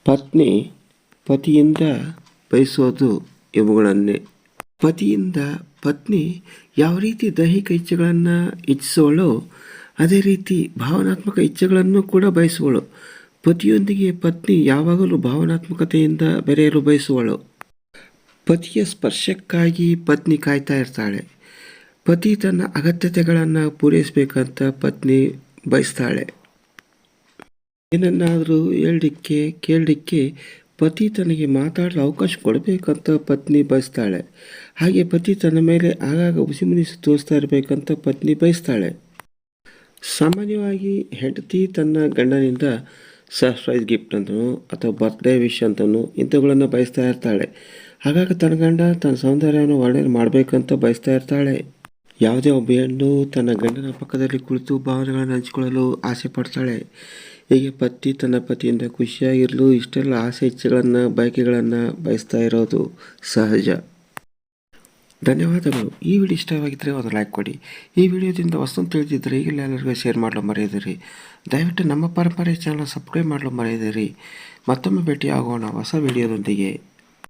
ಪತ್ನಿ ಪತಿಯಿಂದ ಬಯಸೋದು ಇವುಗಳನ್ನೇ. ಪತಿಯಿಂದ ಪತ್ನಿ ಯಾವ ರೀತಿ ದೈಹಿಕ ಇಚ್ಛೆಗಳನ್ನು ಇಚ್ಛಿಸುವಳೋ ಅದೇ ರೀತಿ ಭಾವನಾತ್ಮಕ ಇಚ್ಛೆಗಳನ್ನು ಕೂಡ ಬಯಸುವಳು. ಪತಿಯೊಂದಿಗೆ ಪತ್ನಿ ಯಾವಾಗಲೂ ಭಾವನಾತ್ಮಕತೆಯಿಂದ ಬೆರೆಯಲು ಬಯಸುವಳು. ಪತಿಯ ಸ್ಪರ್ಶಕ್ಕಾಗಿ ಪತ್ನಿ ಕಾಯ್ತಾ ಇರ್ತಾಳೆ. ಪತಿ ತನ್ನ ಅಗತ್ಯತೆಗಳನ್ನು ಪೂರೈಸಬೇಕಂತ ಪತ್ನಿ ಬಯಸ್ತಾಳೆ. ಏನನ್ನಾದರೂ ಹೇಳಲಿಕ್ಕೆ ಕೇಳಲಿಕ್ಕೆ ಪತಿ ತನಗೆ ಮಾತಾಡಲು ಅವಕಾಶ ಕೊಡಬೇಕಂತ ಪತ್ನಿ ಬಯಸ್ತಾಳೆ. ಹಾಗೆ ಪತಿ ತನ್ನ ಮೇಲೆ ಆಗಾಗ ಹುಸಿಮುನಿಸಿ ತೋರಿಸ್ತಾ ಇರಬೇಕಂತ ಪತ್ನಿ ಬಯಸ್ತಾಳೆ. ಸಾಮಾನ್ಯವಾಗಿ ಹೆಂಡತಿ ತನ್ನ ಗಂಡನಿಂದ ಸರ್ಪ್ರೈಸ್ ಗಿಫ್ಟ್ ಅಂತನೋ ಅಥವಾ ಬರ್ತ್ಡೇ ವಿಶ್ ಅಂತನೋ ಇಂಥವುಗಳನ್ನು ಬಯಸ್ತಾ ಇರ್ತಾಳೆ. ಆಗಾಗ ತನ್ನ ಗಂಡ ತನ್ನ ಸೌಂದರ್ಯವನ್ನು ವರ್ಣನೆ ಮಾಡಬೇಕಂತ ಬಯಸ್ತಾ ಇರ್ತಾಳೆ. ಯಾವುದೇ ಒಬ್ಬ ಹೆಣ್ಣು ತನ್ನ ಗಂಡನ ಪಕ್ಕದಲ್ಲಿ ಕುಳಿತು ಭಾವನೆಗಳನ್ನು ಹಂಚಿಕೊಳ್ಳಲು ಆಸೆ ಪಡ್ತಾಳೆ. ಹೀಗೆ ಪತಿ ತನ್ನ ಪತಿಯಿಂದ ಖುಷಿಯಾಗಿರಲು ಇಷ್ಟೆಲ್ಲ ಆಸೆ ಇಚ್ಛೆಗಳನ್ನು ಬಯಕೆಗಳನ್ನು ಬಯಸ್ತಾ ಇರೋದು ಸಹಜ. ಧನ್ಯವಾದಗಳು. ಈ ವಿಡಿಯೋ ಇಷ್ಟವಾಗಿದ್ದರೆ ಒಂದು ಲೈಕ್ ಕೊಡಿ. ಈ ವಿಡಿಯೋದಿಂದ ವಸ್ತು ತಿಳಿದಿದ್ದರೆ ಈಗಲೇ ಎಲ್ಲರಿಗೂ ಶೇರ್ ಮಾಡಲು ಮರೆಯದಿರಿ. ದಯವಿಟ್ಟು ನಮ್ಮ ಪರಂಪರೆ ಚಾನಲ್ ಸಬ್ಸ್ಕ್ರೈಬ್ ಮಾಡಲು ಮರೆಯದಿರಿ. ಮತ್ತೊಮ್ಮೆ ಭೇಟಿ ಆಗೋಣ ಹೊಸ ವಿಡಿಯೋದೊಂದಿಗೆ.